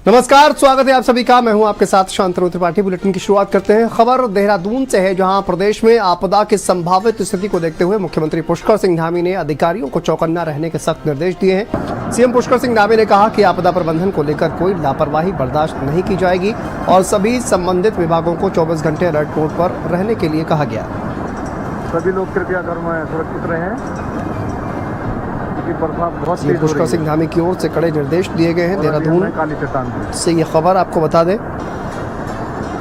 नमस्कार, स्वागत है आप सभी का। मैं हूं आपके साथ शांतनु त्रिपाठी। बुलेटिन की शुरुआत करते हैं। खबर देहरादून से है, जहां प्रदेश में आपदा की संभावित स्थिति को देखते हुए मुख्यमंत्री पुष्कर सिंह धामी ने अधिकारियों को चौकन्ना रहने के सख्त निर्देश दिए हैं। सीएम पुष्कर सिंह धामी ने कहा कि आपदा प्रबंधन को लेकर कोई लापरवाही बर्दाश्त नहीं की जाएगी और सभी संबंधित विभागों को 24 घंटे अलर्ट मोड पर रहने के लिए कहा गया। सभी लोग कृपया घर में सुरक्षित रहें। सीएम पुष्कर सिंह धामी की ओर से कड़े निर्देश दिए गए हैं। देहरादून से ये खबर आपको बता दें।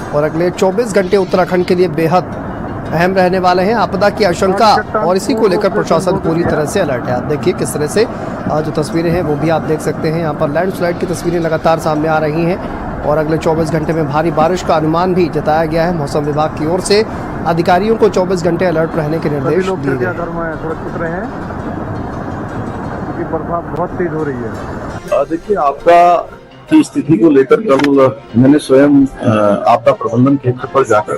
और अगले 24 घंटे उत्तराखंड के लिए बेहद अहम रहने वाले हैं। आपदा की आशंका और इसी को लेकर प्रशासन पूरी तरह से अलर्ट है। आप देखिए किस तरह से जो तस्वीरें हैं वो भी आप देख सकते हैं। यहाँ पर लैंडस्लाइड की तस्वीरें लगातार सामने आ रही हैं और अगले 24 घंटे में भारी बारिश का अनुमान भी जताया गया है। मौसम विभाग की ओर से अधिकारियों को 24 घंटे अलर्ट रहने के निर्देश दिए गए। बरसात बहुत तेज हो रही है। देखिए, आपदा की स्थिति को लेकर कल मैंने स्वयं आपदा प्रबंधन केंद्र पर जाकर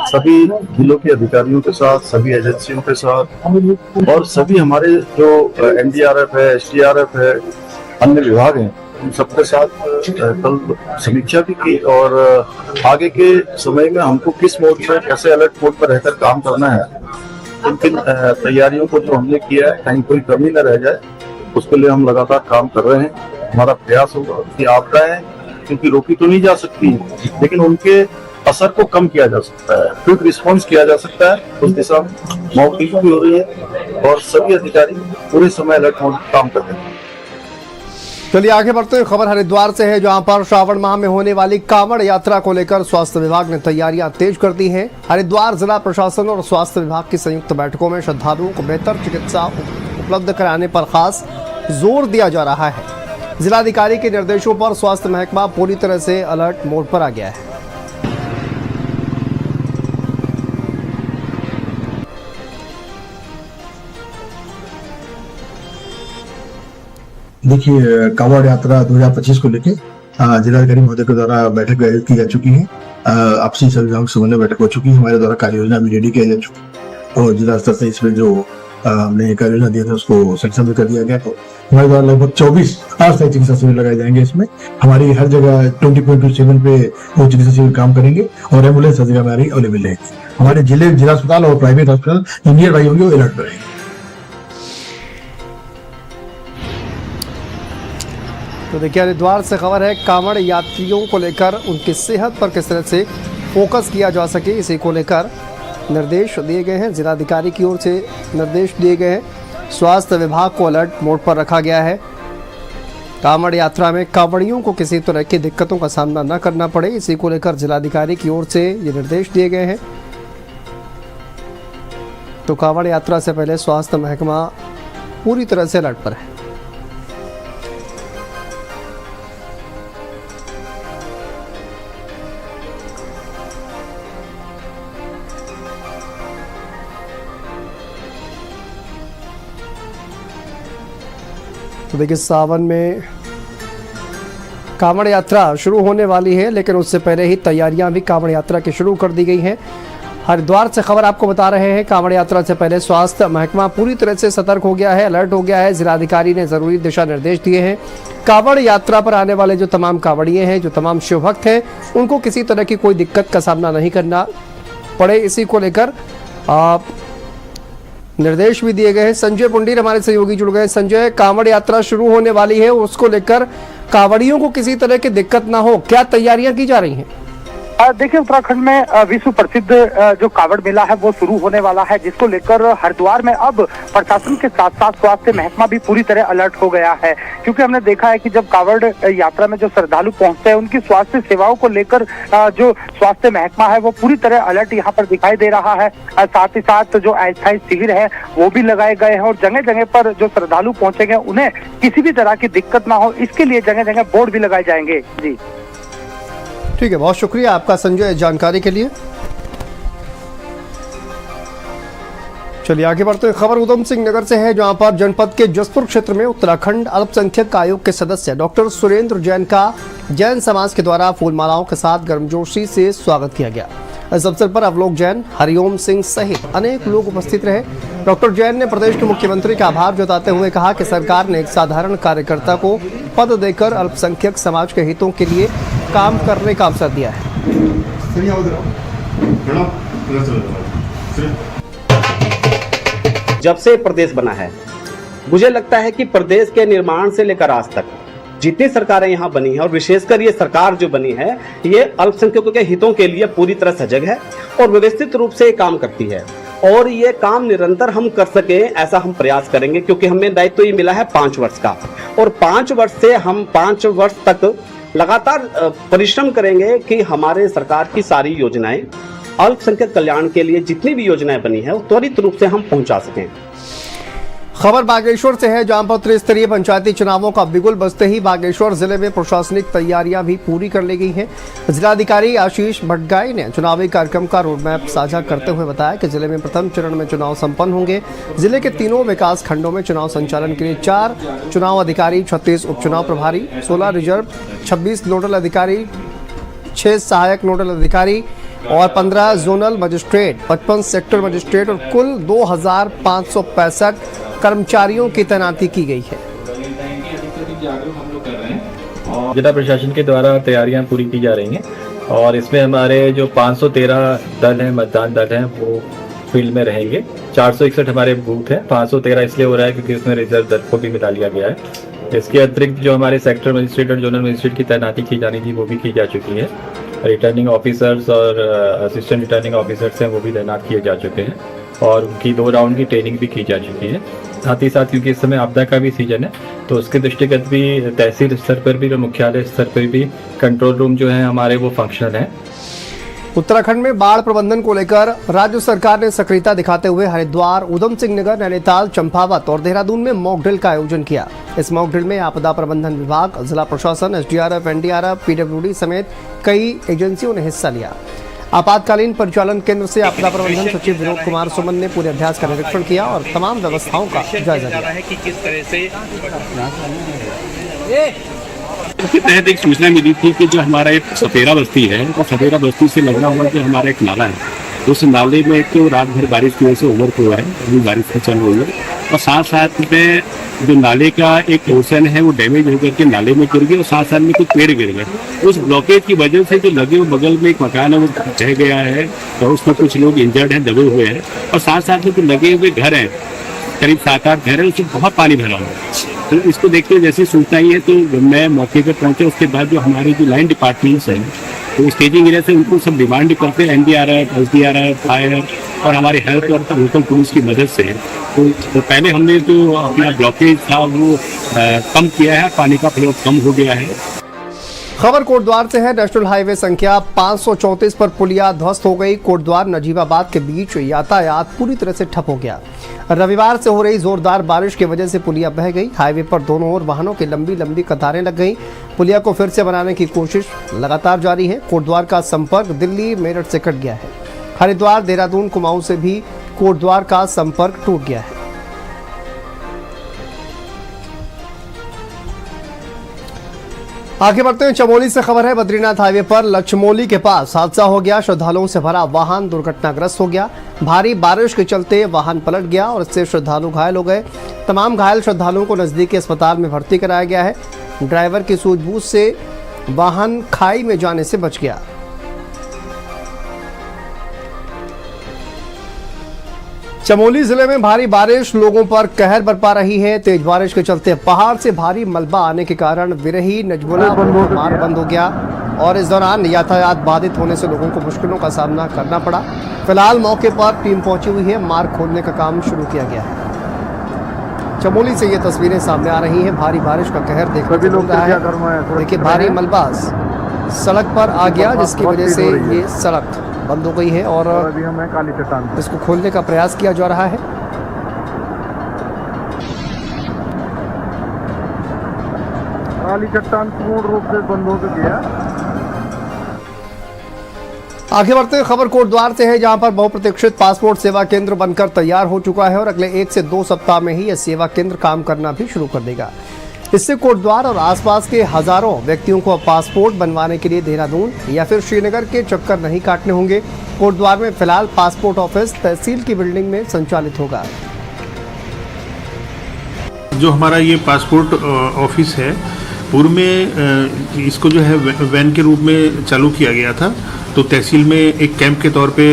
सभी जिलों के अधिकारियों के साथ, सभी एजेंसियों के साथ और सभी हमारे जो एनडीआरएफ है, एसडीआरएफ है, अन्य विभाग हैं, उन सबके साथ कल समीक्षा भी की और आगे के समय में हमको किस मोड पर, कैसे अलर्ट मोड पर रहकर काम करना है, इन तैयारियों को जो हमने किया है कहीं कोई कमी न रह जाए, उसके लिए हम लगातार काम कर रहे हैं। हमारा प्रयास होगा कि आपदाएं क्योंकि रोकी तो नहीं जा सकती, लेकिन उनके असर को कम किया जा सकता है, क्विक रिस्पॉन्स किया जा सकता है। उस दिशा में मॉकड्रिल भी हो रही है और सभी अधिकारी पूरे समय अलर्ट मोड काम कर रहे हैं। चलिए आगे बढ़ते हैं। खबर हरिद्वार से है, जहां पर श्रावण माह में होने वाली कांवड़ यात्रा को लेकर स्वास्थ्य विभाग ने तैयारियां तेज कर दी हैं। हरिद्वार जिला प्रशासन और स्वास्थ्य विभाग की संयुक्त बैठकों में श्रद्धालुओं को बेहतर चिकित्सा उपलब्ध कराने पर खास जोर दिया जा रहा है। जिलाधिकारी के निर्देशों पर स्वास्थ्य महकमा पूरी तरह से अलर्ट मोड पर आ गया है। देखिए, कांवड़ यात्रा 2025 को लेके जिलाधिकारी महोदय के द्वारा बैठक आयोजित की जा चुकी है। आपसी सभी समन्वय बैठक हो चुकी है। हमारे द्वारा कार्य योजना भी रेडी किया जा चुकी है और जिला स्तर से इसमें जो हमने कार्य योजना दिया था उसको सैंक्शन भी कर दिया गया। तो हमारे द्वारा लगभग 24 अस्थायी चिकित्सा शिविर लगाए जाएंगे। इसमें हमारी हर जगह 24/7 पे वो चिकित्सा शिविर काम करेंगे और एम्बुलेंस हर जगह हमारी अवेलेबल रहेगी। हमारे जिला अस्पताल और प्राइवेट हॉस्पिटल नियर बाई होंगे, वो अलर्ट रहेंगे। तो देखिए, हरिद्वार से खबर है, कांवड़ यात्रियों को लेकर उनकी सेहत पर किस तरह से फोकस किया जा सके, इसी को लेकर निर्देश दिए गए हैं। जिलाधिकारी की ओर से निर्देश दिए गए हैं। स्वास्थ्य विभाग को अलर्ट मोड पर रखा गया है। कांवड़ यात्रा में कांवड़ियों को किसी तरह की दिक्कतों का सामना न करना पड़े, इसी को लेकर जिलाधिकारी की ओर से ये निर्देश दिए गए हैं। तो कांवड़ यात्रा से पहले स्वास्थ्य महकमा पूरी तरह से अलर्ट पर है। तो देखिए, सावन में कांवड़ यात्रा शुरू होने वाली है, लेकिन उससे पहले ही तैयारियां भी कांवड़ यात्रा की शुरू कर दी गई हैं। हरिद्वार से खबर आपको बता रहे हैं, कांवड़ यात्रा से पहले स्वास्थ्य महकमा पूरी तरह से सतर्क हो गया है, अलर्ट हो गया है। जिलाधिकारी ने जरूरी दिशा निर्देश दिए हैं। कांवड़ यात्रा पर आने वाले जो तमाम कांवड़िए हैं, जो तमाम शिवभक्त हैं, उनको किसी तरह की कोई दिक्कत का सामना नहीं करना पड़े, इसी को लेकर निर्देश भी दिए गए हैं। संजय पुंडीर हमारे सहयोगी जुड़ गए। संजय, कांवड़ यात्रा शुरू होने वाली है, उसको लेकर कांवड़ियों को किसी तरह की दिक्कत ना हो, क्या तैयारियां की जा रही हैं? देखिए, उत्तराखंड में विश्व प्रसिद्ध जो कांवड़ मेला है वो शुरू होने वाला है, जिसको लेकर हरिद्वार में अब प्रशासन के साथ साथ स्वास्थ्य महकमा भी पूरी तरह अलर्ट हो गया है। क्योंकि हमने देखा है कि जब कांवड़ यात्रा में जो श्रद्धालु पहुंचते हैं, उनकी स्वास्थ्य सेवाओं को लेकर जो स्वास्थ्य महकमा है वो पूरी तरह अलर्ट यहाँ पर दिखाई दे रहा है। साथ ही साथ जो अस्थायी शिविर है वो भी लगाए गए हैं और जगह जगह पर जो श्रद्धालु पहुंचेंगे उन्हें किसी भी तरह की दिक्कत ना हो, इसके लिए जगह जगह बोर्ड भी लगाए जाएंगे। जी ठीक है, बहुत शुक्रिया आपका संजय जानकारी के लिए। चलिए आगे बढ़ते हैं। खबर उधम सिंह नगर से है, जहां पर जनपद के जसपुर क्षेत्र में उत्तराखंड अल्पसंख्यक आयोग के सदस्य डॉक्टर सुरेंद्र जैन का जैन समाज के द्वारा फूलमालाओं के साथ गर्मजोशी से स्वागत किया गया। इस अवसर पर अवलोक जैन, हरिओम सिंह सहित अनेक लोग उपस्थित रहे। डॉक्टर जैन ने प्रदेश के मुख्यमंत्री का आभार जताते हुए कहा कि सरकार ने एक साधारण कार्यकर्ता को पद देकर अल्पसंख्यक समाज के हितों के लिए काम करने का अवसर दिया है। जब से प्रदेश बना है, मुझे लगता है कि प्रदेश के निर्माण से लेकर आज तक जितनी सरकारें यहाँ बनी है और विशेषकर ये सरकार जो बनी है, ये अल्पसंख्यकों के हितों के लिए पूरी तरह सजग है और व्यवस्थित रूप से काम करती है और ये काम निरंतर हम कर सके ऐसा हम प्रयास करेंगे, क्योंकि हमें दायित्व ये मिला है 5 वर्ष का और 5 वर्ष से हम 5 वर्ष तक लगातार परिश्रम करेंगे कि हमारे सरकार की सारी योजनाएं अल्पसंख्यक कल्याण के लिए जितनी भी योजनाएं बनी है वो त्वरित रूप से हम पहुंचा सकें। खबर बागेश्वर से है, जहां पर त्रिस्तरीय पंचायती चुनावों का बिगुल बजते ही बागेश्वर जिले में प्रशासनिक तैयारियां भी पूरी कर ली गई हैं। जिलाधिकारी आशीष भटगाई ने चुनावी कार्यक्रम का रोडमैप साझा करते हुए बताया कि जिले में प्रथम चरण में चुनाव संपन्न होंगे। जिले के तीनों विकास खंडों में चुनाव संचालन के लिए 4 चुनाव अधिकारी, 36 उपचुनाव प्रभारी, 16 रिजर्व, 26 नोडल अधिकारी, 6 सहायक नोडल अधिकारी और 15 जोनल मजिस्ट्रेट, 55 सेक्टर मजिस्ट्रेट और कुल 2565 कर्मचारियों की तैनाती की गई है। जिला प्रशासन के द्वारा तैयारियां पूरी की जा रही हैं और इसमें हमारे जो 513 दल हैं, मतदान दल हैं, वो फील्ड में रहेंगे। 461 हमारे बूथ हैं। 513 इसलिए हो रहा है क्योंकि उसमें रिजर्व दल को भी मिला लिया गया है। इसके अतिरिक्त जो हमारे सेक्टर मजिस्ट्रेट और जोनल मजिस्ट्रेट की तैनाती की जानी थी वो भी की जा चुकी है। रिटर्निंग ऑफिसर्स और असिस्टेंट रिटर्निंग ऑफिसर्स हैं वो भी तैनात किए जा चुके हैं और उनकी 2 राउंड की ट्रेनिंग भी की जा चुकी है। साथ ही साथ क्योंकि इस समय आपदा का भी सीजन है तो उसके दृष्टिगत भी तहसील स्तर पर भी और मुख्यालय स्तर पर भी कंट्रोल रूम जो है हमारे वो फंक्शनल है। उत्तराखंड में बाढ़ प्रबंधन को लेकर राज्य सरकार ने सक्रियता दिखाते हुए हरिद्वार, उधम सिंह नगर, नैनीताल, चंपावत और देहरादून में मॉक ड्रिल का आयोजन किया। इस मॉक ड्रिल में आपदा प्रबंधन विभाग, जिला प्रशासन, एसडीआरएफ, एनडीआरएफ, पीडब्ल्यूडी समेत कई एजेंसियों ने हिस्सा लिया। आपातकालीन परिचालन केंद्र से आपदा प्रबंधन सचिव विनोद कुमार सुमन ने पूरे अभ्यास का निरीक्षण किया और तमाम व्यवस्थाओं का जायजा लिया। उसके तहत एक सूचना मिली थी कि जो हमारा एक सपेरा बस्ती है, तो सपेरा बस्ती से लगना हुआ जो हमारा एक नाला है, उस नाले में तो रात भर बारिश की वजह से ओवर हुआ है, अभी बारिश चल रही है और साथ साथ में जो नाले का एक पोर्शन है वो डैमेज होकर के नाले में गिर गया और साथ साथ में कुछ पेड़ गिर गए। उस ब्लॉकेज की वजह से जो लगे हुए बगल में एक मकान है वो ढह गया है और उसमें कुछ लोग इंजर्ड हैं, दबे हुए हैं और साथ साथ में जो लगे हुए घर हैं, करीब 7-8 घर है, उसमें बहुत पानी भरा हुआ है। तो इसको देखते हुए जैसी सूचना आई है तो मैं मौके पर पहुंचा। उसके बाद जो हमारे जो लाइन डिपार्टमेंट्स हैं तो स्टेजिंग एरिया से उनको सब डिमांड करते हैं, एनडीआरएफ, एसडीआरएफ, फायर और हमारी हेल्थ और लोकल पुलिस की मदद से। तो पहले हमने जो अपना ब्लॉकेज था वो कम किया है, पानी का फ्लो कम हो गया है। खबर कोटद्वार से है। नेशनल हाईवे संख्या 534 पर पुलिया ध्वस्त हो गई। कोटद्वार नजीबाबाद के बीच यातायात पूरी तरह से ठप हो गया। रविवार से हो रही जोरदार बारिश की वजह से पुलिया बह गई। हाईवे पर दोनों ओर वाहनों की लंबी लंबी कतारें लग गईं। पुलिया को फिर से बनाने की कोशिश लगातार जारी है। कोटद्वार का संपर्क दिल्ली मेरठ से कट गया है। हरिद्वार, देहरादून, कुमाऊं से भी कोटद्वार का संपर्क टूट गया है। आगे बढ़ते हैं, चमोली से खबर है। बद्रीनाथ हाईवे पर लचमोली के पास हादसा हो गया। श्रद्धालुओं से भरा वाहन दुर्घटनाग्रस्त हो गया। भारी बारिश के चलते वाहन पलट गया और इससे श्रद्धालु घायल हो गए। तमाम घायल श्रद्धालुओं को नजदीकी अस्पताल में भर्ती कराया गया है। ड्राइवर की सूझबूझ से वाहन खाई में जाने से बच गया। चमोली जिले में भारी बारिश लोगों पर कहर बरपा रही है। तेज बारिश के चलते पहाड़ से भारी मलबा आने के कारण विरही नजमुला मार्ग बंद हो गया और इस दौरान यातायात बाधित होने से लोगों को मुश्किलों का सामना करना पड़ा। फिलहाल मौके पर टीम पहुंची हुई है। मार्ग खोलने का काम शुरू किया गया है। चमोली से ये तस्वीरें सामने आ रही हैं। भारी बारिश का कहर देखने को मिल रहा है। देखिए, भारी मलबा सड़क पर आ गया जिसकी वजह से ये सड़क बंद हो गई है और अभी हमें काली चट्टान इसको खोलने का प्रयास किया जा रहा है। काली चट्टान पूर्ण रूप से बंद हो चुकी है। आगे बढ़ते हैं, खबर कोटद्वार से है, जहां पर बहुप्रतीक्षित पासपोर्ट सेवा केंद्र बनकर तैयार हो चुका है और अगले 1 से 2 सप्ताह में ही यह सेवा केंद्र काम करना भी शुरू कर देगा। इससे कोटद्वार और आसपास के हजारों व्यक्तियों को पासपोर्ट बनवाने के लिए देहरादून या फिर श्रीनगर के चक्कर नहीं काटने होंगे। कोटद्वार में फिलहाल पासपोर्ट ऑफिस तहसील की बिल्डिंग में संचालित होगा। जो हमारा ये पासपोर्ट ऑफिस है, पूर्व में इसको जो है वैन के रूप में चालू किया गया था, तो तहसील में एक कैंप के तौर पे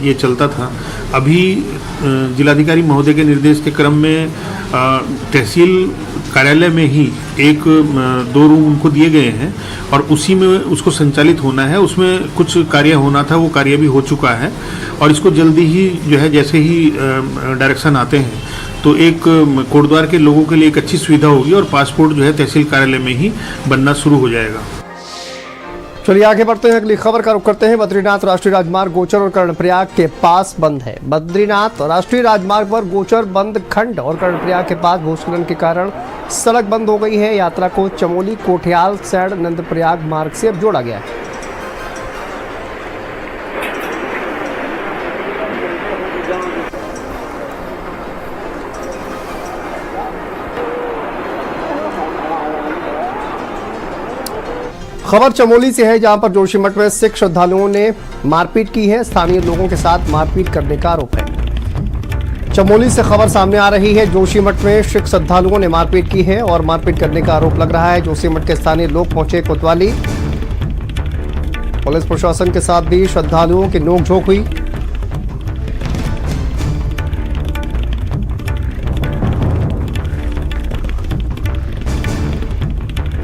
ये चलता था। अभी जिलाधिकारी महोदय के निर्देश के क्रम में तहसील कार्यालय में ही एक 2 रूम उनको दिए गए हैं और उसी में उसको संचालित होना है। उसमें कुछ कार्य होना था, वो कार्य भी हो चुका है और इसको जल्दी ही जो है जैसे ही डायरेक्शन आते हैं तो एक कोटद्वार के लोगों के लिए एक अच्छी सुविधा होगी और पासपोर्ट जो है तहसील कार्यालय में ही बनना शुरू हो जाएगा। चलिए आगे बढ़ते हैं, अगली खबर का रुख करते हैं। बद्रीनाथ राष्ट्रीय राजमार्ग गोचर और कर्णप्रयाग के पास बंद है। बद्रीनाथ राष्ट्रीय राजमार्ग पर गोचर बंद खंड और कर्णप्रयाग के पास भूस्खलन के कारण सड़क बंद हो गई है। यात्रा को चमोली, कोठियाल, सैड़, नंदप्रयाग मार्ग से अब जोड़ा गया है। खबर चमोली से है, जहां पर जोशीमठ में सिख श्रद्धालुओं ने मारपीट की है। स्थानीय लोगों के साथ मारपीट करने का आरोप है। चमोली से खबर सामने आ रही है, जोशीमठ में सिख श्रद्धालुओं ने मारपीट की है और मारपीट करने का आरोप लग रहा है। जोशीमठ के स्थानीय लोग पहुंचे कोतवाली। पुलिस प्रशासन के साथ भी श्रद्धालुओं की नोकझोंक हुई।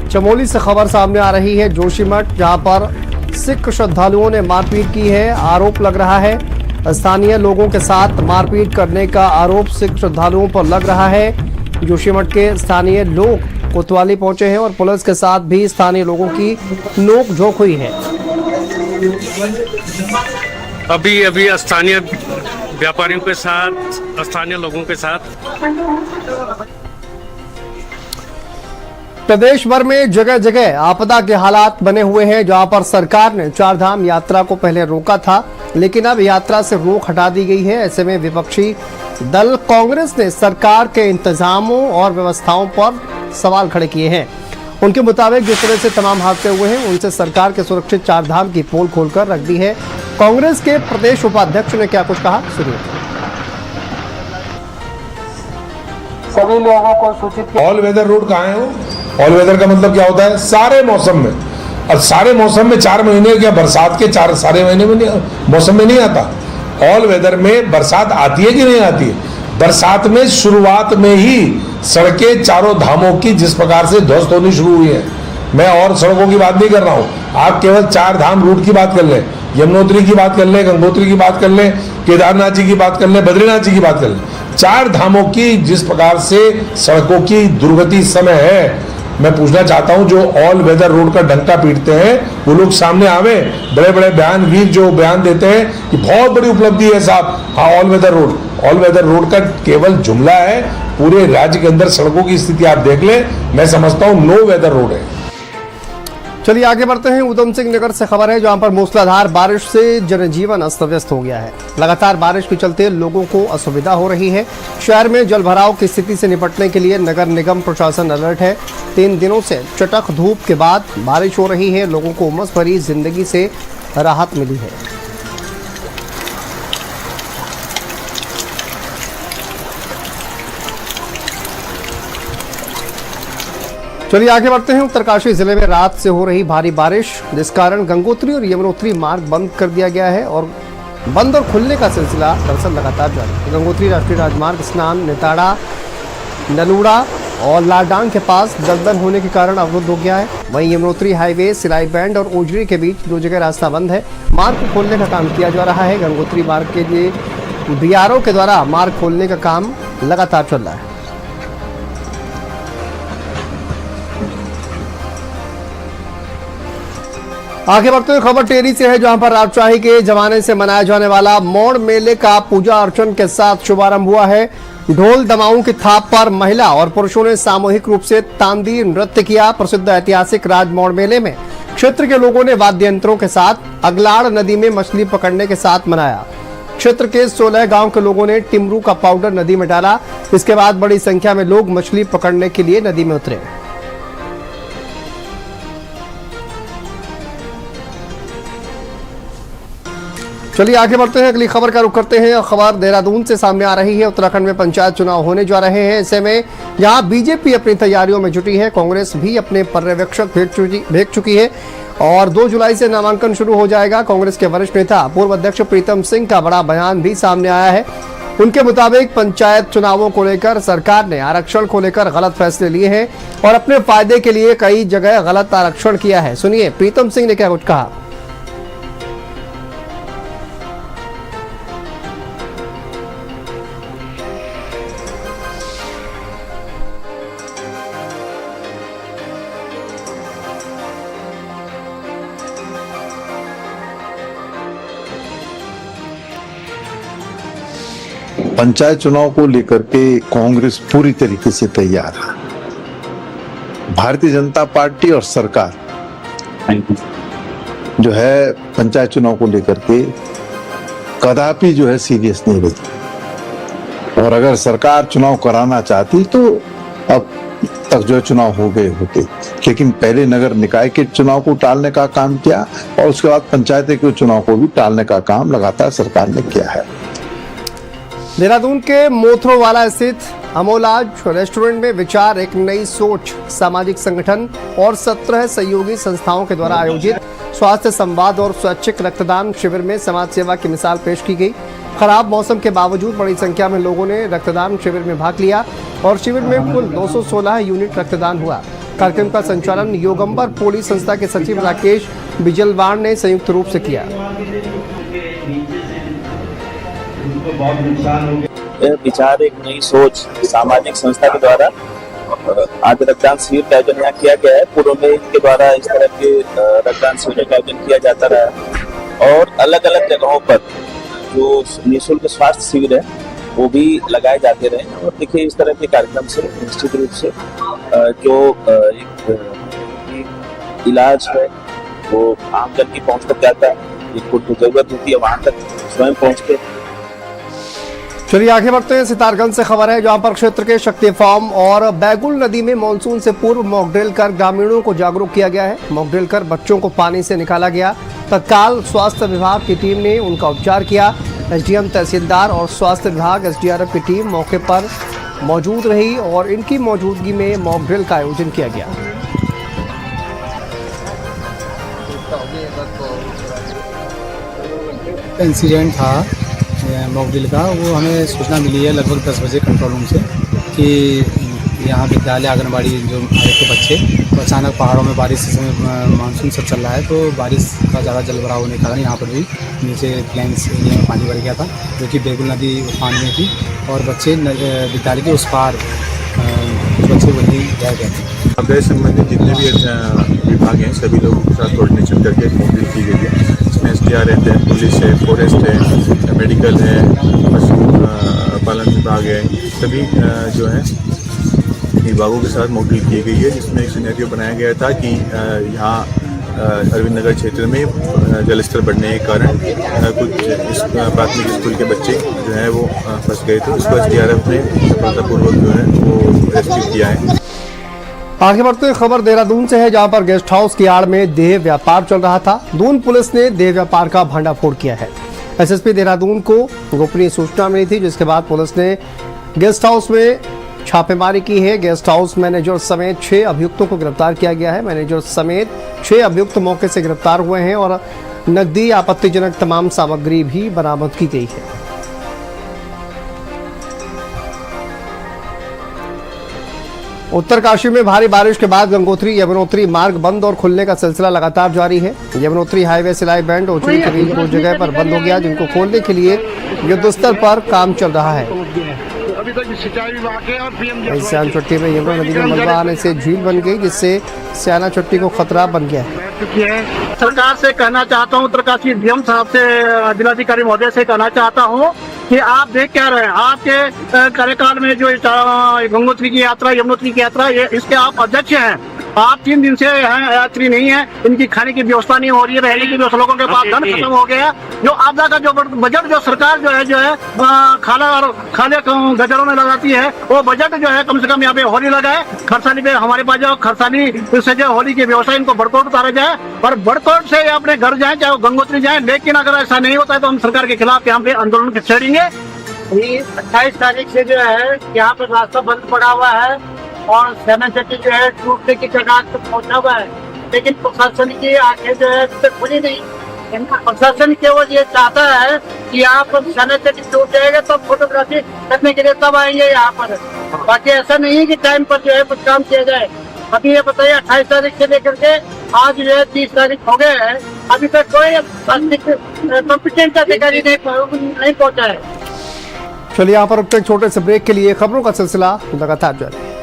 चमोली से खबर सामने आ रही है, जोशीमठ जहां पर सिख श्रद्धालुओं ने मारपीट की है। आरोप लग रहा है स्थानीय लोगों के साथ मारपीट करने का आरोप सिख श्रद्धालुओं पर लग रहा है। जोशीमठ के स्थानीय लोग कोतवाली पहुंचे हैं और पुलिस के साथ भी स्थानीय लोगों की नोकझोंक हुई है। अभी स्थानीय व्यापारियों के साथ, स्थानीय लोगों के साथ प्रदेश भर में जगह जगह आपदा के हालात बने हुए हैं, जहां पर सरकार ने 4 धाम यात्रा को पहले रोका था, लेकिन अब यात्रा से रोक हटा दी गई है। ऐसे में विपक्षी दल कांग्रेस ने सरकार के इंतजामों और व्यवस्थाओं पर सवाल खड़े किए हैं। उनके मुताबिक जिस तरह से तमाम हादसे हुए हैं, उनसे सरकार के सुरक्षित 4 धाम की पोल खोलकर रख दी है। कांग्रेस के प्रदेश उपाध्यक्ष ने क्या कुछ कहा, सुनिए। सभी लोगों को सूचित ऑल वेदर रोड कहाँ है? वो ऑल वेदर का मतलब क्या होता है? सारे मौसम में, और सारे मौसम में 4 महीने क्या बरसात के सारे महीने में नहीं, मौसम में नहीं आता। ऑल वेदर में बरसात आती है कि नहीं आती है? बरसात में शुरुआत में ही सड़कें चारों धामों की जिस प्रकार से ध्वस्त होनी शुरू हुई है, मैं और सड़कों की बात नहीं कर रहा हूँ, आप केवल 4 धाम रूट की बात कर लें, यमुनोत्री की बात कर लें, गंगोत्री की बात कर लें, केदारनाथ जी की बात कर लें, बद्रीनाथ जी की बात कर लें। 4 धामों की जिस प्रकार से सड़कों की दुर्गति समय है, मैं पूछना चाहता हूं जो ऑल वेदर रोड का डंका पीटते हैं वो लोग सामने आवे, बड़े बड़े बयानवीर जो बयान देते हैं कि बहुत बड़ी उपलब्धि है साहब, हाँ ऑल वेदर रोड का केवल जुमला है। पूरे राज्य के अंदर सड़कों की स्थिति आप देख लें, मैं समझता हूं नो वेदर रोड है। चलिए आगे बढ़ते हैं। उधम सिंह नगर से खबर है, जहां पर मूसलाधार बारिश से जनजीवन अस्त व्यस्त हो गया है। लगातार बारिश के चलते लोगों को असुविधा हो रही है। शहर में जलभराव की स्थिति से निपटने के लिए नगर निगम प्रशासन अलर्ट है। 3 दिनों से चटक धूप के बाद बारिश हो रही है। लोगों को उमस भरी जिंदगी से राहत मिली है। चलिए आगे बढ़ते हैं। उत्तरकाशी जिले में रात से हो रही भारी बारिश, जिस कारण गंगोत्री और यमुनोत्री मार्ग बंद कर दिया गया है और बंद और खुलने का सिलसिला दरअसल लगातार जारी है। गंगोत्री राष्ट्रीय राजमार्ग स्नान, नेताड़ा, नलूड़ा और लाडांग के पास दलदल होने के कारण अवरुद्ध हो गया है। वहीं यमुनोत्री हाईवे सिलाई बैंड और ओजरी के बीच 2 जगह रास्ता बंद है। मार्ग को खोलने का काम किया जा रहा है। गंगोत्री मार्ग के लिए बीआरओ के द्वारा मार्ग खोलने का काम लगातार चल रहा है। आगे बढ़ते हुए खबर टेरी से है, जहां पर राजशाही के जमाने से मनाया जाने वाला मोड़ मेले का पूजा अर्चन के साथ शुभारंभ हुआ है। ढोल दमाऊं की थाप पर महिला और पुरुषों ने सामूहिक रूप से तांदी नृत्य किया। प्रसिद्ध ऐतिहासिक राजमोड़ मेले में क्षेत्र के लोगों ने वाद्य यंत्रों के साथ अगलाड़ नदी में मछली पकड़ने के साथ मनाया। क्षेत्र के 16 गांव के लोगों ने टिमरू का पाउडर नदी में डाला। इसके बाद बड़ी संख्या में लोग मछली पकड़ने के लिए नदी में उतरे। चलिए आगे बढ़ते हैं, अगली खबर का रुख करते हैं। खबर देहरादून से सामने आ रही है। उत्तराखंड में पंचायत चुनाव होने जा रहे हैं। ऐसे में यहां बीजेपी अपनी तैयारियों में जुटी है। कांग्रेस भी अपने पर्यवेक्षक भेज चुकी है और 2 जुलाई से नामांकन शुरू हो जाएगा। कांग्रेस के वरिष्ठ नेता पूर्व अध्यक्ष प्रीतम सिंह का बड़ा बयान भी सामने आया है। उनके मुताबिक पंचायत चुनावों को लेकर सरकार ने आरक्षण को लेकर गलत फैसले लिए हैं और अपने फायदे के लिए कई जगह गलत आरक्षण किया है। सुनिए प्रीतम सिंह ने क्या कुछ कहा। पंचायत चुनाव को लेकर के कांग्रेस पूरी तरीके से तैयार है। भारतीय जनता पार्टी और सरकार जो है पंचायत चुनाव को लेकर के कदापि जो है सीरियस नहीं रही और अगर सरकार चुनाव कराना चाहती तो अब तक जो है चुनाव हो गए होते, लेकिन पहले नगर निकाय के चुनाव को टालने का काम किया और उसके बाद पंचायत के चुनाव को भी टालने का काम लगातार सरकार ने किया है। देहरादून के मोथरोवाला स्थित अमोलाज रेस्टोरेंट में विचार एक नई सोच सामाजिक संगठन और 17 सहयोगी संस्थाओं के द्वारा आयोजित स्वास्थ्य संवाद और स्वैच्छिक रक्तदान शिविर में समाज सेवा की मिसाल पेश की गई। खराब मौसम के बावजूद बड़ी संख्या में लोगों ने रक्तदान शिविर में भाग लिया और शिविर में कुल 216 यूनिट रक्तदान हुआ। कार्यक्रम का संचालन योगंबर पोली संस्था के सचिव राकेश बिजलवाण ने संयुक्त रूप से किया। विचार एक नई सोच सामाजिक संस्था के द्वारा आज रक्तदान शिविर का आयोजन यहाँ किया गया है। पूर्व में इनके द्वारा इस तरह के रक्तदान शिविर का आयोजन किया जाता रहा और अलग अलग जगहों पर जो निःशुल्क स्वास्थ्य शिविर है वो भी लगाए जाते रहे। और देखिए इस तरह के कार्यक्रम से निश्चित रूप से जो एक इलाज है वो आम जन की पहुंच तक जाता है। जिनको जरूरत होती है वहां तक स्वयं पहुंचते। चलिए आगे बढ़ते हैं। सितारगंज से खबर है, जहां पर क्षेत्र के शक्ति फार्म और बैगुल नदी में मानसून से पूर्व मॉकड्रिल कर ग्रामीणों को जागरूक किया गया है। मॉकड्रिल कर बच्चों को पानी से निकाला गया। तत्काल स्वास्थ्य विभाग की टीम ने उनका उपचार किया। एसडीएम, तहसीलदार और स्वास्थ्य विभाग एसडीआरएफ की टीम मौके पर मौजूद रही और इनकी मौजूदगी में मॉकड्रिल का आयोजन किया गया। इंसिडेंट था मॉकड्रिल का, वो हमें सूचना मिली है लगभग 10 बजे कंट्रोल रूम से कि यहाँ विद्यालय आंगनबाड़ी जो आए थे बच्चे, तो अचानक पहाड़ों में बारिश के समय मानसून सब चल रहा है तो बारिश का ज़्यादा जल भराव होने के कारण यहाँ पर भी नीचे प्लेन्स एरिया में पानी भर गया था, जो कि बेगुल नदी उफान में थी और बच्चे विद्यालय के उस पार बच्चे वहीं रह गए थे। आपदा संबंधित जितने भी विभाग हैं सभी लोगों के साथ कोऑर्डिनेशन करके मॉकड्रिल की गई है। इसमें एसडीआरएफ है, पुलिस है, फॉरेस्ट है, मेडिकल है, पशु पालन विभाग है, सभी जो है विभागों के साथ मॉकड्रिल की गई है। जिसमें एक सिनेरियो बनाया गया था कि यहाँ अरविंद नगर क्षेत्र में जलस्तर बढ़ने के कारण कुछ इस प्राथमिक स्कूल के बच्चे जो हैं वो फंस गए थे। उसको एसडीआरएफ ने सफलतापूर्वक जो है वो रेस्क्यू किया है। आगे बढ़ते हुए खबर देहरादून से है, जहां पर गेस्ट हाउस की आड़ में देह व्यापार चल रहा था। दून पुलिस ने देह व्यापार का भंडाफोड़ किया है। एसएसपी देहरादून को गोपनीय सूचना मिली थी, जिसके बाद पुलिस ने गेस्ट हाउस में छापेमारी की है। गेस्ट हाउस मैनेजर समेत 6 अभियुक्तों को गिरफ्तार किया गया है। मैनेजर समेत 6 अभियुक्त मौके से गिरफ्तार हुए हैं और नकदी आपत्तिजनक तमाम सामग्री भी बरामद की गई है। उत्तरकाशी में भारी बारिश के बाद गंगोत्री यमुनोत्री मार्ग बंद और खुलने का सिलसिला लगातार जारी है। यमुनोत्री हाईवे सिलाई बैंड ओचड़ी के बीच 2 जगह पर बंद हो गया, जिनको खोलने के लिए युद्धस्तर पर काम चल रहा है। सियाना चट्टी में यमुना नदी में मलबा आने से झील बन गई, जिससे सियाना चट्टी को खतरा बन गया है। सरकार से कहना चाहता हूँ, उत्तरकाशी डीएम साहब से, जिलाधिकारी महोदय से कहना चाहता हूँ कि आप देख क्या रहे हैं, आपके कार्यकाल में जो गंगोत्री की यात्रा, यमुनोत्री की यात्रा, ये इसके आप अध्यक्ष हैं आप 3 दिन से हैं यात्री नहीं है, इनकी खाने की व्यवस्था नहीं हो रही है, रहने की व्यवस्था, लोगों के पास धन खत्म हो गया। जो आपदा का जो बजट जो सरकार जो है खाले गजरों में लगाती है, वो बजट जो है कम से कम यहाँ पे होली लगा है। खरसाली पे हमारे पास जो खरसाली से जो होली की व्यवस्था इनको बड़कोट उतारा जाए और बड़कोट से अपने घर जाए, चाहे वो गंगोत्री जाए। लेकिन अगर ऐसा नहीं होता है तो हम सरकार के खिलाफ यहाँ पे आंदोलन छेड़ेंगे। 28 तारीख से जो है यहाँ पर रास्ता बंद पड़ा हुआ है और सेना चट्टी जो है टूटने की कगार तक पहुंचा हुआ है, लेकिन प्रशासन की आंखें जो है अभी तक खुली नहीं। प्रशासन केवल ये चाहता है कि यहाँ पर सेना चट्टी टूट जाएगा तब फोटोग्राफी करने के लिए तब आएंगे यहाँ पर, बाकी ऐसा नहीं है कि टाइम पर जो है कुछ काम किया जाए। अभी ये बताइए 28 तारीख से लेकर के आज जो है 30 तारीख हो गए हैं, अभी तक कोई कॉम्पिटेंट अधिकारी नहीं पहुंचा है। चलिए यहाँ पर अब तक छोटे से ब्रेक के लिए खबरों का सिलसिला लगातार जारी है।